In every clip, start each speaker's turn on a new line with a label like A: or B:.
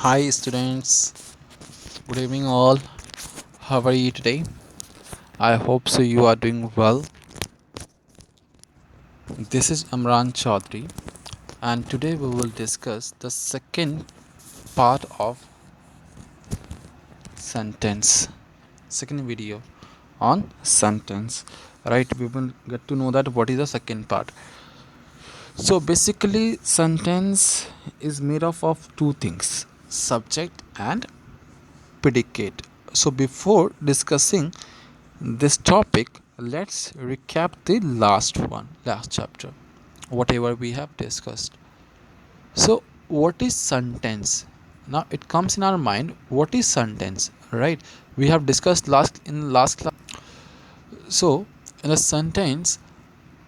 A: Hi students, good evening all. How are you today? I hope so you are doing well. This is Amran Chaudhary and today we will discuss the second part of sentence. Second video on sentence. Right, we will get to know that what is the second part. So basically sentence is made up of two things, subject and predicate. So before discussing this topic, let's recap the last chapter, whatever we have discussed. So what is sentence? Now it comes in our mind, what is sentence, right? We have discussed last class. So in a sentence,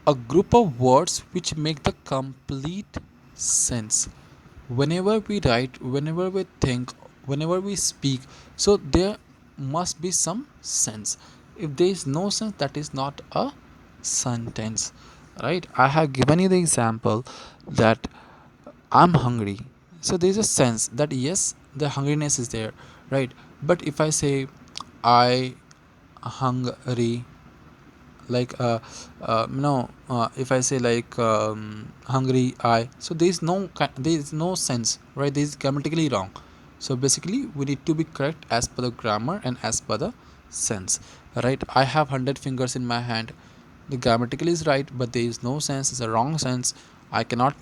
A: a group of words which make the complete sense. Whenever we write, whenever we think, whenever we speak, so there must be some sense. If there is no sense, that is not a sentence, right? I have given you the example that I'm hungry, so there is a sense that yes, the hungriness is there, right? But if I say I hungry, like if I say like hungry I, so there is no sense, right? This is grammatically wrong. So basically we need to be correct as per the grammar and as per the sense, right? I have 100 fingers in my hand, the grammatical is right, but there is no sense, it's a wrong sense. I cannot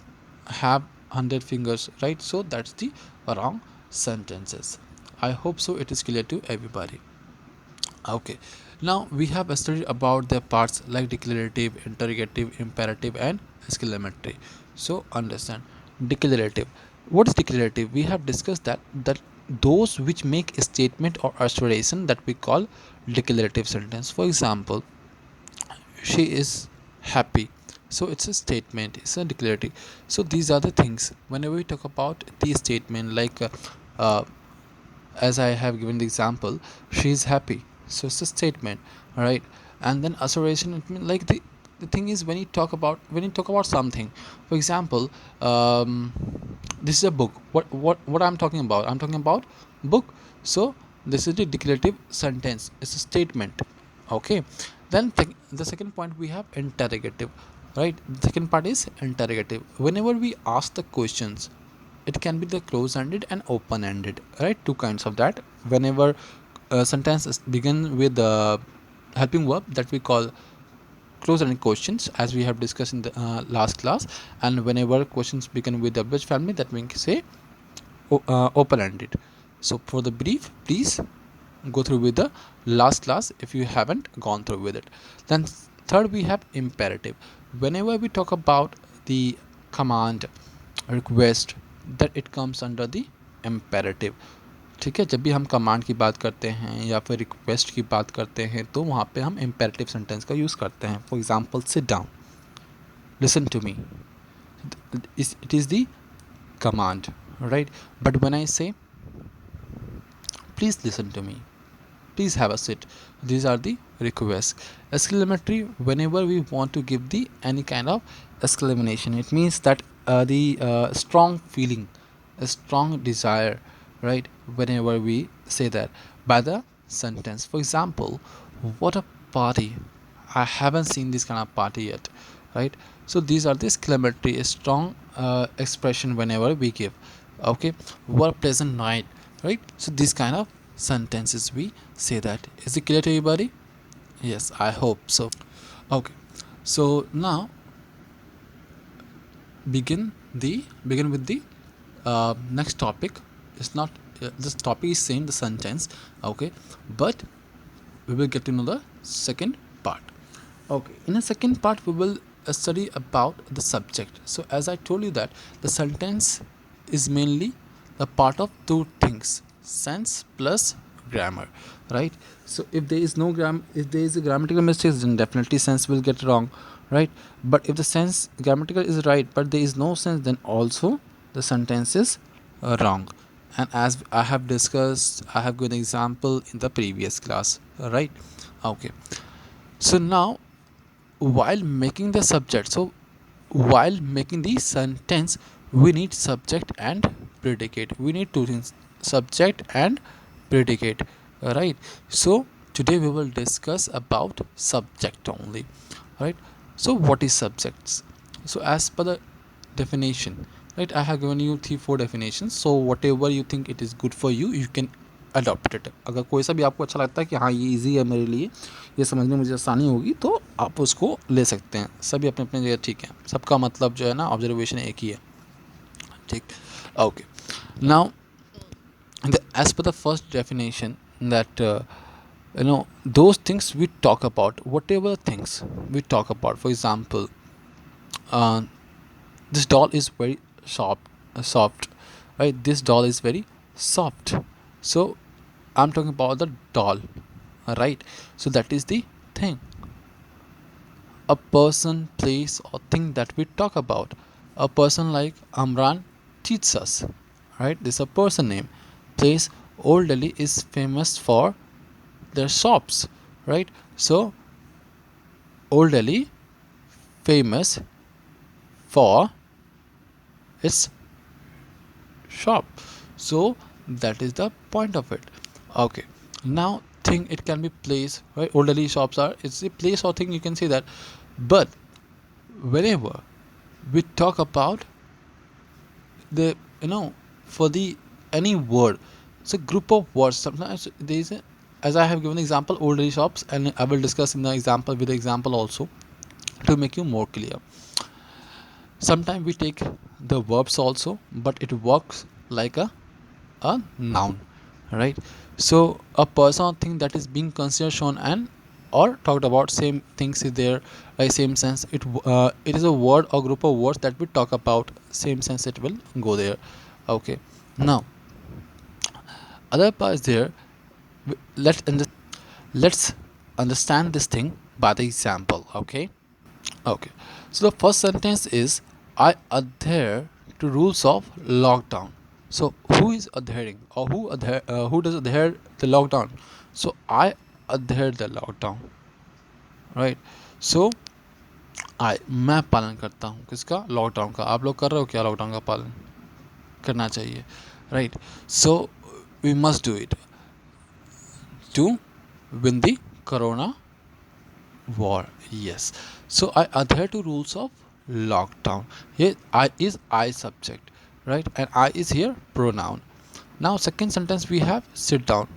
A: have 100 fingers, right? So that's the wrong sentences. I hope so it is clear to everybody. Okay, now we have studied about the parts like declarative, interrogative, imperative, and exclamatory. So understand declarative. What is declarative? We have discussed that those which make a statement or assertion that we call declarative sentence. For example, she is happy. So it's a statement. It's a declarative. So these are the things. Whenever we talk about the statement, like uh, as I have given the example, she is happy. So it's a statement, right? And then assertion, it means like the thing is when you talk about something. For example, this is a book. What I'm talking about? I'm talking about book. So this is the declarative sentence. It's a statement. Okay. Then the second point we have interrogative, right? The second part is interrogative. Whenever we ask the questions, it can be the close-ended and open-ended, right? Two kinds of that. Whenever a sentence begin with the helping verb, that we call close-ended questions, as we have discussed in the last class. And whenever questions begin with the which family, that we can say open-ended. So for the brief, please go through with the last class if you haven't gone through with it. Then third we have imperative. Whenever we talk about the command, request, that it comes under the imperative. ठीक है, जब भी हम command की बात करते हैं या फिर रिक्वेस्ट की बात करते हैं तो वहाँ पे हम इम्पेरेटिव सेंटेंस का यूज़ करते हैं. For example, sit down, listen to me, it is the command, right? But when I say please listen to me, please have a seat, these are the requests. Exclamatory, whenever we want to give the any kind of exclamation, it means that the strong feeling, a strong desire, right? Whenever we say that by the sentence. For example, what a party, I haven't seen this kind of party yet, right? So these are the exclamatory, a strong expression whenever we give. Okay, what a pleasant night, right? So this kind of sentences we say that. Is it clear to everybody? Yes, I hope so. Okay, so now begin with the next topic. It's not this topic is same, the sentence, okay, but we will get to know the second part. Okay, in the second part we will study about the subject. So as I told you that the sentence is mainly the part of two things, sense plus grammar, right? So if there is no if there is a grammatical mistake, then definitely sense will get wrong, right? But if the sense grammatical is right but there is no sense, then also the sentence is wrong. And as I have discussed, I have given example in the previous class, right? Okay, so now while making the sentence, we need subject and predicate. We need two things, subject and predicate, right? So today we will discuss about subject only, right? So what is subjects? So as per the definition, right, I have given you 3-4 definitions. So whatever you think it is good for you, you can adopt it. अगर कोई सा भी आपको अच्छा लगता है कि हाँ ये इजी है मेरे लिए, ये समझने में मुझे आसानी होगी, तो आप उसको ले सकते हैं. सभी अपने अपने जगह ठीक है, सबका मतलब जो है ना ऑब्जर्वेशन एक ही है, ठीक. Okay, now as per the first definition that those things we talk about, whatever things we talk about, for example, uh, this doll is very soft, right? This doll is very soft. So I'm talking about the doll, right? So that is the thing. A person, place, or thing that we talk about. A person like Amran teaches us, right? This is a person name. Place, Old Delhi is famous for their shops, right? So Old Delhi famous for its shop. So that is the point of it. Okay, now thing, it can be place, right? Old Delhi shops are, it's a place or thing, you can say that. But whenever we talk about the for the any word, it's a group of words. Sometimes there is a, as I have given example, Old Delhi shops, and I will discuss in the example with the example also to make you more clear. Sometimes we take the verbs also, but it works like a noun, right? So a person or thing that is being considered, shown, and or talked about, same things is there, like same sense. It is a word or group of words that we talk about, same sense it will go there. Okay, now other part is there. Let's understand this thing by the example. Okay, so the first sentence is, I adhere to rules of lockdown. So who is adhering, or who does adhere the lockdown? So I adhere the lockdown, right? So मैं पालन करता हूँ किसका? Lockdown का. आप लोग कर रहे हो क्या लॉकडाउन का पालन? करना चाहिए, right? So we must do it to win the corona war. Yes. So I adhere to rules of lockdown. Here I is I subject, right? And I is here pronoun. Now second sentence we have sit down,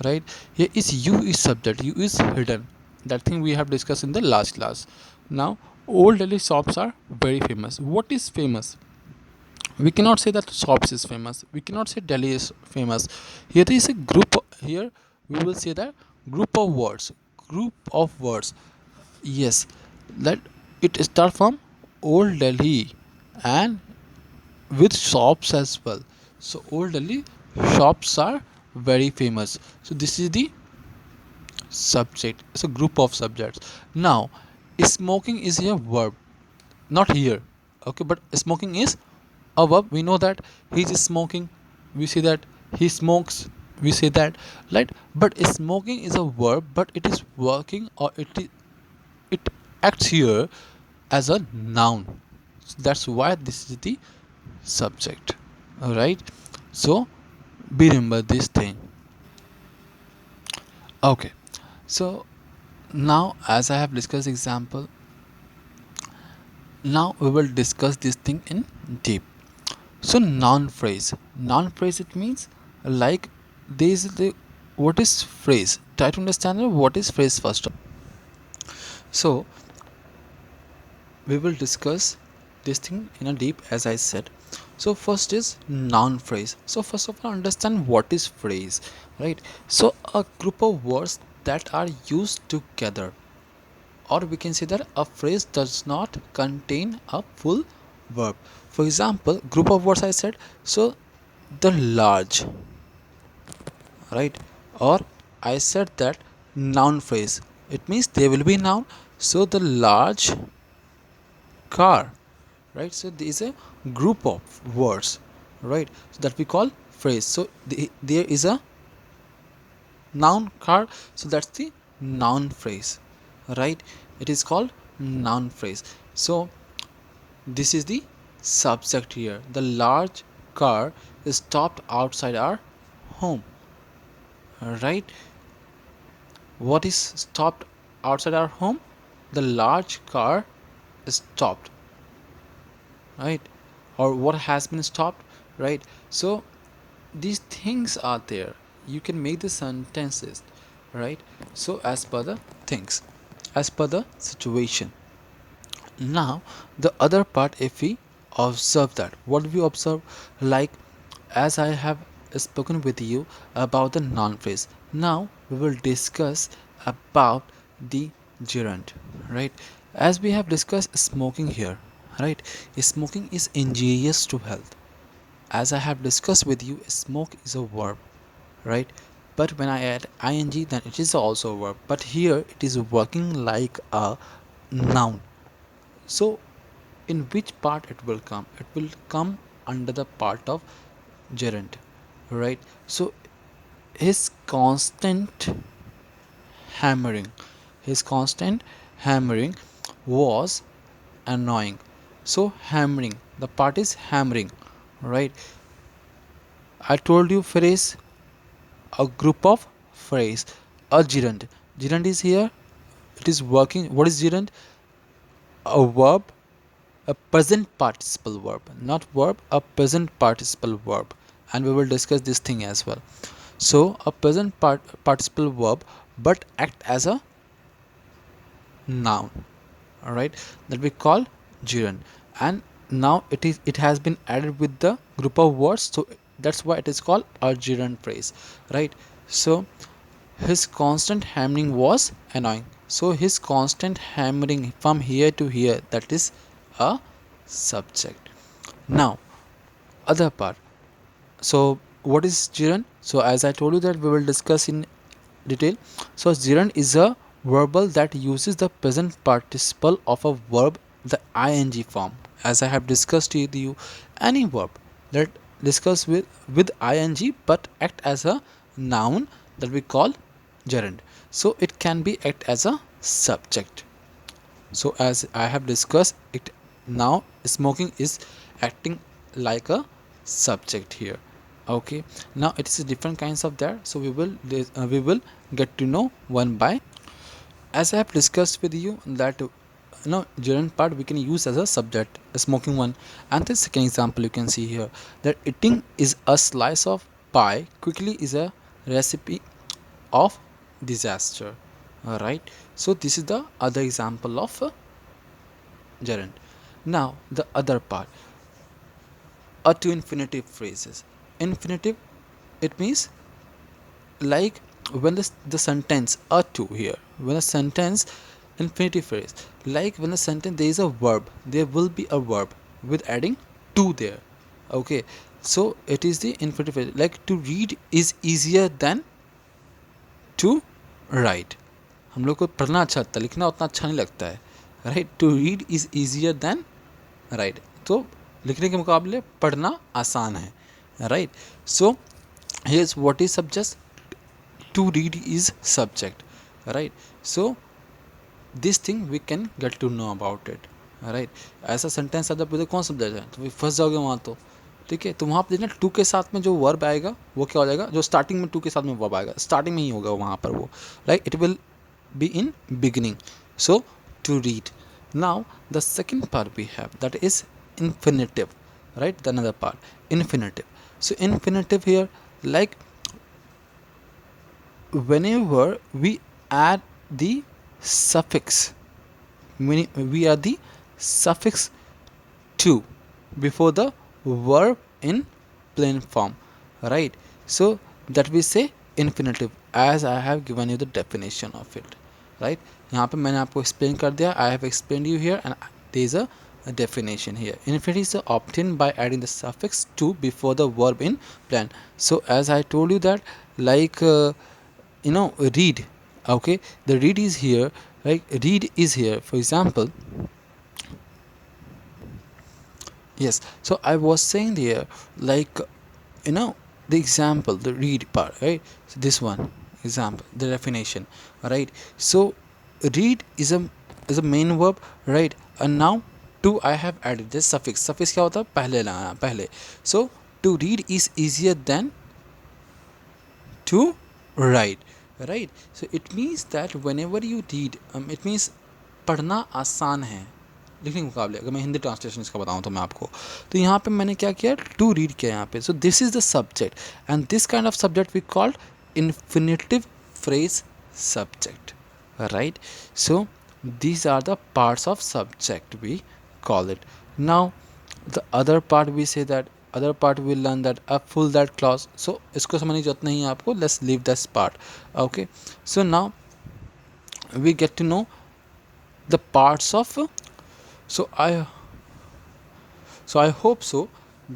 A: right? Here is you is subject, you is hidden. That thing we have discussed in the last class. Now Old Delhi shops are very famous. What is famous? We cannot say that shops is famous, we cannot say Delhi is famous. Here is a group, here we will say that group of words. Yes, that it start from Old Delhi and with shops as well. So Old Delhi shops are very famous. So this is the subject. It's a group of subjects. Now smoking is a verb, not here. Okay, but smoking is a verb. We know that he's smoking, we say that he smokes, we say that, right? But smoking is a verb, but it is working, or it acts here as a noun. That's why this is the subject. All right, so be remember this thing. Okay, so now as I have discussed example, now we will discuss this thing in deep. So noun phrase, it means like this is the, what is phrase? Try to understand what is phrase first. So we will discuss this thing in a deep, as I said. So first is noun phrase. So first of all, understand what is phrase, right? So a group of words that are used together, or we can say that a phrase does not contain a full verb. For example, group of words I said, so the large, right? Or I said that noun phrase, it means there will be noun. So the large car, right? So there is a group of words, right? So that we call phrase. So there is a noun car, so that's the noun phrase, right? It is called noun phrase. So this is the subject here, the large car stopped outside our home, right? What is stopped outside our home? The large car stopped, right? Or what has been stopped, right? So these things are there. You can make the sentences, right? So as per the things, as per the situation. Now the other part, if we observe that, what we observe, like as I have spoken with you about the noun phrase, now we will discuss about the gerund, right? As we have discussed smoking here, right? Smoking is injurious to health. As I have discussed with you, smoke is a verb, right? But when I add ing, then it is also a verb, but here it is working like a noun. So in which part it will come? It will come under the part of gerund, right? So his constant hammering, his constant hammering was annoying. So hammering, the part is hammering, right? I told you phrase, a group of phrase, a gerund. Gerund is here, it is working. What is gerund? A verb, a present participle verb, not verb, a present participle verb, and we will discuss this thing as well. So a present participle verb but act as a noun, all right, that we call gerund. And now it has been added with the group of words, so that's why it is called a gerund phrase, right? So his constant hammering was annoying. So his constant hammering from here to here, that is a subject. Now other part. So what is gerund? So as I told you that we will discuss in detail. So gerund is a verbal that uses the present participle of a verb, the ing form. As I have discussed with you, any verb that discuss with ing but act as a noun, that we call gerund. So it can be act as a subject. So as I have discussed it, now smoking is acting like a subject here. Okay, now it is different kinds of that, so we will get to know one by. As I have discussed with you that gerund part we can use as a subject, a smoking one. And the second example you can see here, that eating is a slice of pie quickly is a recipe of disaster. All right, so this is the other example of gerund. Now the other part, a to infinitive phrases. Infinitive, it means like when the sentence a to here, when a sentence infinitive phrase, like when a sentence there is a verb, there will be a verb with adding to there. Okay, so it is the infinitive phrase, like to read is easier than to right. हम लोग को पढ़ना अच्छा लगता है, लिखना उतना अच्छा नहीं लगता है, right. To read is easier than write, तो लिखने के मुकाबले पढ़ना आसान है, right. So here's what is subject, to read is subject, right. So this thing we can get to know about it, right. ऐसा सेंटेंस आता है कौन सब्जेक्ट है, तो फंस जाओगे वहाँ तो, ठीक है। तो वहाँ पर देखना टू के साथ में जो वर्ब आएगा वो क्या हो जाएगा, जो स्टार्टिंग में टू के साथ में वर्ब आएगा, स्टार्टिंग में ही होगा वहाँ पर वो, right. It will be in beginning, so to read. Now the second part we have that is infinitive, right, the another part, infinitive. So infinitive here, like whenever we add the suffix, we add the suffix to before the verb in plain form, right. So that we say infinitive, as I have given you the definition of it, right. यहाँ पे मैंने आपको explain कर दिया, I have explained you here, and there is a definition here. Infinitive is obtained by adding the suffix to before the verb in plan. So as I told you that, like read, okay, the read is here, right. Read is here, for example, yes. So I was saying there, like the example, the read part, right. So this one example, the definition, right. So read is a main verb, right, and now to I have added this suffix. Suffix क्या होता है, पहले लाना, पहले. So to read is easier than to write, right? So it means that whenever you read, it means पढ़ना आसान है लिखने के मुकाबले। अगर मैं हिंदी ट्रांसलेशन इसका बताऊँ तो मैं आपको, तो यहाँ पे मैंने क्या किया, टू रीड किया यहाँ पे। So this is the subject and this kind of subject we called infinitive phrase subject, right? So these are the parts of subject we call it. Now the other part we say that other part we learn that a full that clause, so इसको समझने की जरूरत नहीं है आपको, let's leave this part. Okay, so now we get to know the parts of, so I hope so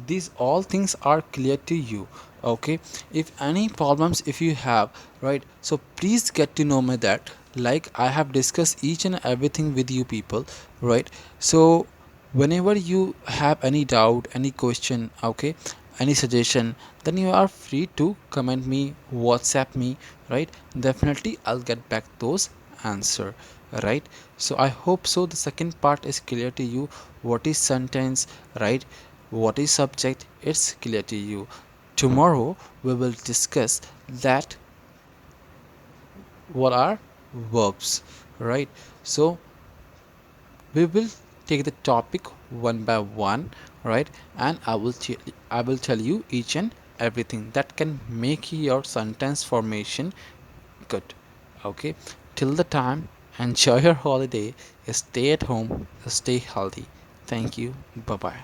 A: these all things are clear to you. Okay, if any problems if you have, right, so please get to know me that, like I have discussed each and everything with you people, right? So whenever you have any doubt, any question, okay, any suggestion, then you are free to comment me, WhatsApp me, right? Definitely I'll get back those answer, right? So I hope so the second part is clear to you. What is sentence, right? What is subject, it's clear to you. Tomorrow we will discuss that what are verbs, right? So we will take the topic one by one, right? And I will tell you each and everything that can make your sentence formation good. Okay, till the time, enjoy your holiday, stay at home, stay healthy. Thank you, bye bye.